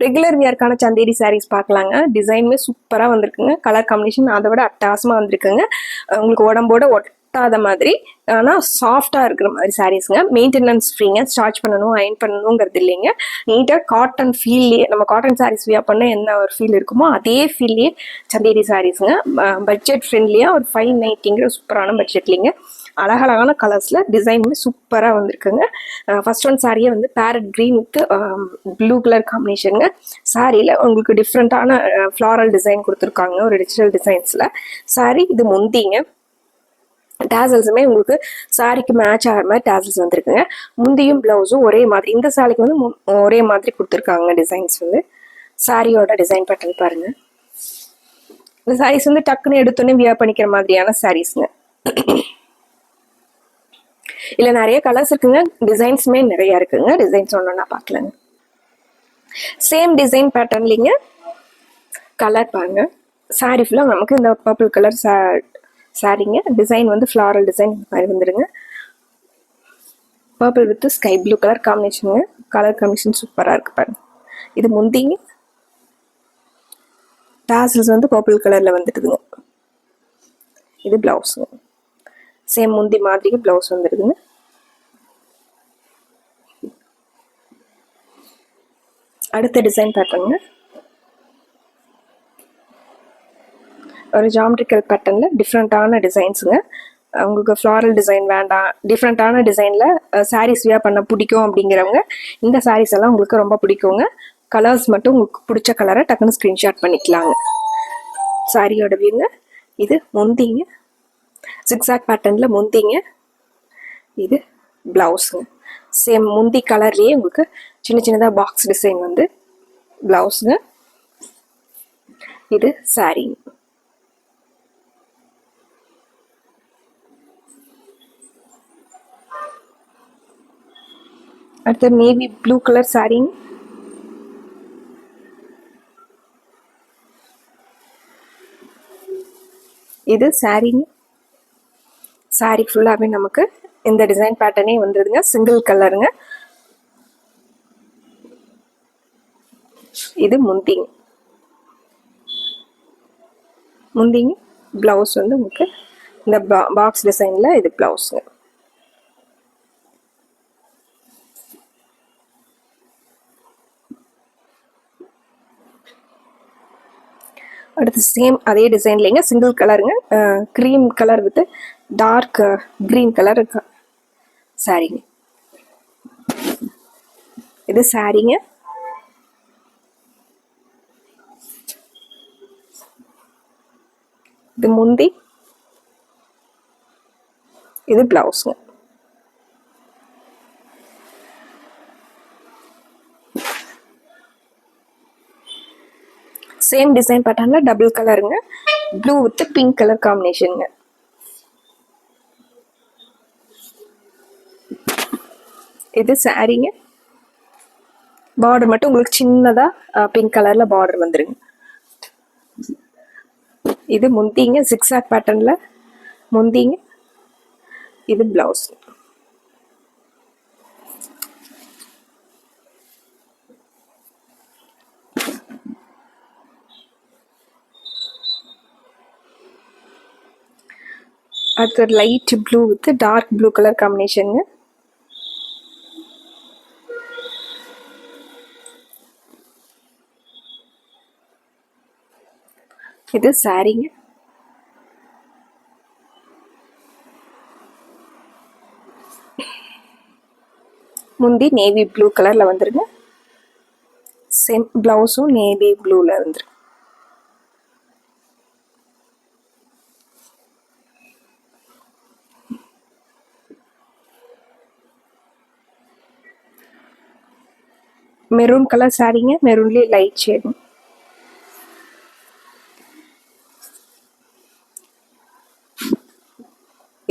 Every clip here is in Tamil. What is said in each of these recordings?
ரெகுலர் வியர்க்கான சந்தேரி சாரீஸ் பார்க்கலாங்க. டிசைனுமே சூப்பராக வந்திருக்குங்க. கலர் காம்பினேஷன் அதை விட அட்டகாசமாக வந்திருக்குங்க. உங்களுக்கு உடம்போட ஒட்டாத மாதிரி ஆனால் சாஃப்டாக இருக்கிற மாதிரி சாரீஸுங்க. மெயின்டெனன்ஸ் ஃப்ரீங்க. ஸ்டார்ச் பண்ணணும் அயன் பண்ணணுங்கிறது இல்லைங்க. நீட்டாக காட்டன் ஃபீல்லையே நம்ம காட்டன் சாரீஸ் வியர் பண்ண என்ன ஒரு ஃபீல் இருக்குமோ அதே ஃபீல்லையே சந்தேரி சாரீஸுங்க. பட்ஜெட் ஃப்ரெண்ட்லியாக ஒரு 590ங்கிற சூப்பரான பட்ஜெட்லிங்க. அழகழகான கலர்ஸில் டிசைனுமே சூப்பராக வந்திருக்குங்க. ஃபர்ஸ்ட் ஒன் சாரியே வந்து parrot green with blue colour காம்பினேஷனுங்க. சாரியில் உங்களுக்கு டிஃப்ரெண்ட்டான ஃப்ளாரல் டிசைன் கொடுத்துருக்காங்க ஒரு டிஜிட்டல் டிசைன்ஸில். சாரி இது முந்திங்க. டேசல்ஸுமே உங்களுக்கு சாரிக்கு மேட்ச் ஆகிற மாதிரி டேசல்ஸ் வந்துருக்குங்க. முந்தியும் ப்ளவுஸும் ஒரே மாதிரி. இந்த சாரிக்கு வந்து ஒரே மாதிரி கொடுத்துருக்காங்க டிசைன்ஸ் வந்து. சாரியோட டிசைன் பேட்டர்ன் பாருங்க. இந்த சாரீஸ் வந்து டக்குன்னு எடுத்தோன்னே வியர் பண்ணிக்கிற மாதிரியான சாரீஸுங்க. இல்லை நிறைய கலர்ஸ் இருக்குங்க. டிசைன்ஸுமே நிறைய இருக்குங்க. டிசைன்ஸ் ஒன்றா பார்க்கலாங்க. சேம் டிசைன் பேட்டர்ன்லிங்க. கலர் பாருங்க. சாரி ஃபுல்லாக நமக்கு இந்த பர்பிள் கலர் சாரிங்க. டிசைன் வந்து ஃப்ளாரல் டிசைன் மாதிரி வந்துடுங்க. Purple with sky blue colour காம்பினேஷனுங்க. கலர் காம்பினேஷன் சூப்பராக இருக்கு பாருங்க. இது முந்திங்க. டாசல்ஸ் வந்து பர்பிள் கலரில் வந்துடுதுங்க. இது ப்ளவுஸுங்க. சேம் முந்தி மாதிரி ப்ளவுஸ் வந்துடுதுங்க. அடுத்த டிசைன் பேட்டர்னுங்க. ஒரு ஜாமெட்ரிக்கல் பேட்டர்னில் டிஃப்ரெண்ட்டான டிசைன்ஸுங்க. உங்களுக்கு ஃப்ளாரல் டிசைன் வேண்டாம், டிஃப்ரெண்ட்டான டிசைனில் சாரீஸ் வியர் பண்ண பிடிக்கும் அப்படிங்கிறவங்க இந்த சாரீஸ் எல்லாம் உங்களுக்கு ரொம்ப பிடிக்குங்க. கலர்ஸ் மட்டும் உங்களுக்கு பிடிச்ச கலரை டக்குன்னு ஸ்க்ரீன்ஷாட் பண்ணிக்கலாங்க. சாரியோட வியூங்க. இது முந்திங்க. ஜிக்ஸாக் பேட்டர்னில் முந்திங்க. இது ப்ளவுஸுங்க. சேம் முந்தி கலர்லேயே உங்களுக்கு சின்ன சின்னதாக பாக்ஸ் டிசைன் வந்து ப்ளவுஸுங்க. இது சாரிங்க. அடுத்து நேவி ப்ளூ கலர் சாரிங்க. இது சாரிங்க. சாரி ஃபுல்லாகவே நமக்கு இந்த டிசைன் பேட்டர்னே வந்துடுதுங்க. சிங்கிள் கலருங்க. இது முந்திங்க. முந்திங்க. ப்ளவுஸ் வந்து உங்களுக்கு இந்த பாக்ஸ் டிசைனில் இது ப்ளவுஸுங்க. அடுத்து சேம் அதே டிசைன்லேங்க சிங்கிள் கலருங்க. Cream colour with dark green colour சாரிங்க. இது சாரிங்க. இது முந்தி. இது ப்ளவுஸுங்க. சேம் டிசைன் பேட்டர்னில் டபுள் கலருங்க. ப்ளூ வித் பிங்க் கலர் காம்பினேஷனுங்க. இது சாரிங்க. பார்டர் மட்டும் உங்களுக்கு சின்னதாக பிங்க் கலரில் பார்டர் வந்துருங்க. இது முந்திங்க. ஜிக்ஸாக் பேட்டர்னில் முந்திங்க. இது ப்ளவுஸ். அடுத்து light blue with dark blue colour காம்பினேஷனுங்க. இது சாரிங்க. முந்தி நேவி ப்ளூ கலரில் வந்துருங்க. சேம் ப்ளவுஸும் நேவி ப்ளூவில் வந்துருக்கு. மெரூன் கலர் சாரிங்க. மெரூன்லேயே லைட் ஷேடு.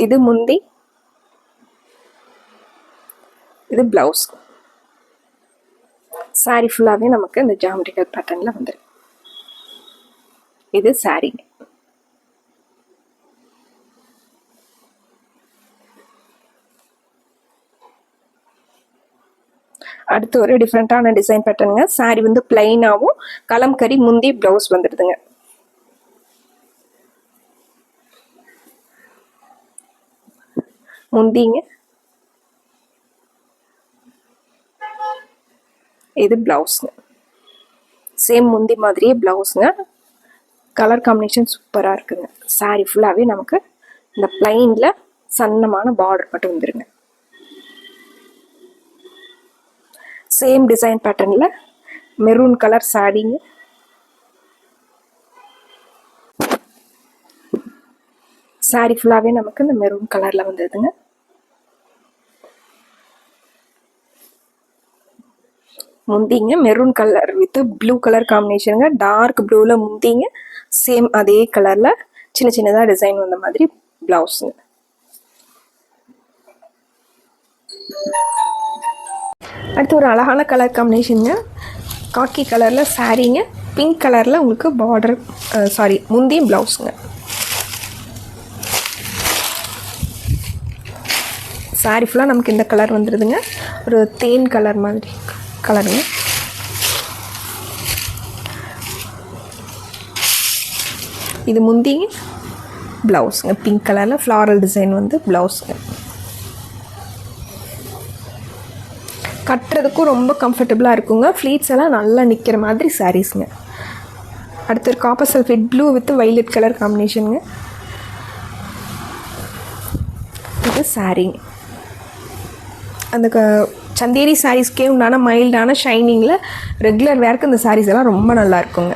இது முந்தி. இது ப்ளவுஸ். சாரி ஃபுல்லாகவே நமக்கு இந்த ஜாமெட்ரிக்கல் பேட்டர்னில் வந்துருக்கு. இது சாரிங்க. அடுத்து ஒரு டிஃப்ரெண்ட்டான டிசைன் பேட்டர்னுங்க. சாரி வந்து பிளைனாகவும் கலம்கரி முந்தி ப்ளவுஸ் வந்துடுதுங்க. முந்திங்க, இது பிளவுஸ்ங்க. சேம் முந்தி மாதிரியே பிளவுஸ்ங்க. கலர் காம்பினேஷன் சூப்பராக இருக்குங்க. சாரி ஃபுல்லாகவே நமக்கு இந்த பிளைனில் சன்னமான பார்டர் மட்டும் வந்துருங்க. சேம் டிசைன் பேட்டர்னில் மெரூன் கலர் சாரிங்க. சாரி ஃபுல்லாகவே நமக்கு இந்த மெரூன் கலரில் வந்ததுங்க. முந்திங்க maroon colour with blue colour காம்பினேஷனுங்க. டார்க் ப்ளூவில் முந்திங்க. சேம் அதே கலரில் சின்ன சின்னதாக டிசைன் வந்த மாதிரி ப்ளவுஸுங்க. அடுத்து ஒரு அழகான கலர் காம்பினேஷனுங்க. காக்கி கலரில் சாரீங்க. பிங்க் கலரில் உங்களுக்கு பார்டர் முந்தி ப்ளவுஸுங்க. சாரி ஃபுல்லாக நமக்கு இந்த கலர் வந்துடுதுங்க. ஒரு தேன் கலர் மாதிரி கலருங்க. இது முந்திங்க, ப்ளவுஸுங்க. பிங்க் கலரில் ஃப்ளாரல் டிசைன் வந்து ப்ளவுஸுங்க. கட்டுறதுக்கும் ரொம்ப கம்ஃபர்டபுளாக இருக்குங்க. ஃப்ளீட்ஸ் எல்லாம் நல்லா நிற்கிற மாதிரி சாரீஸுங்க. அடுத்து ஒரு copper sulphate blue with violet colour காம்பினேஷனுங்க. இது சாரீங்க. அந்த சந்தேரி சாரீஸ்க்கே உண்டான மைல்டான ஷைனிங்கில் ரெகுலர் வேர்க்கு இந்த சாரீஸ் எல்லாம் ரொம்ப நல்லா இருக்குங்க.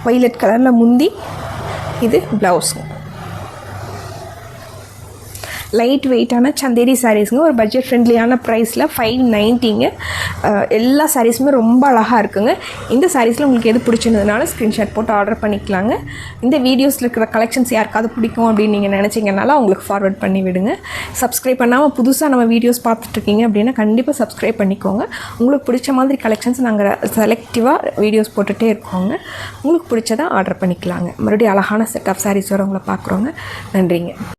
வைலட் கலரில் முந்தி, இது ப்ளவுஸுங்க. லைட் வெயிட்டான சந்தேரி சாரீஸுங்க. ஒரு பட்ஜெட் ஃப்ரெண்ட்லியான ப்ரைஸில் 590ங்க. எல்லா சாரீஸுமே ரொம்ப அழகாக இருக்குங்க. இந்த சாரீஸில் உங்களுக்கு எது பிடிச்சிருந்ததுனால ஸ்க்ரீன்ஷாட் போட்டு ஆர்டர் பண்ணிக்கலாங்க. இந்த வீடியோஸில் இருக்கிற கலெக்ஷன்ஸ் யாருக்காவது பிடிக்கும் அப்படின்னு நீங்கள் நினச்சிங்கனால அவங்களுக்கு ஃபார்வர்ட் பண்ணி விடுங்க. சப்ஸ்கிரைப் பண்ணாமல் புதுசாக நம்ம வீடியோஸ் பார்த்துட்ருக்கீங்க அப்படின்னா கண்டிப்பாக சப்ஸ்கிரைப் பண்ணிக்கோங்க. உங்களுக்கு பிடிச்ச மாதிரி கலெக்ஷன்ஸ் நாங்கள் செலக்டிவாக வீடியோஸ் போட்டுகிட்டே இருக்கோங்க. உங்களுக்கு பிடிச்சதை ஆர்டர் பண்ணிக்கலாங்க. மறுபடியும் அழகான செட் ஆஃப் சாரீஸோடு உங்களை பார்க்குறோங்க. நன்றிங்க.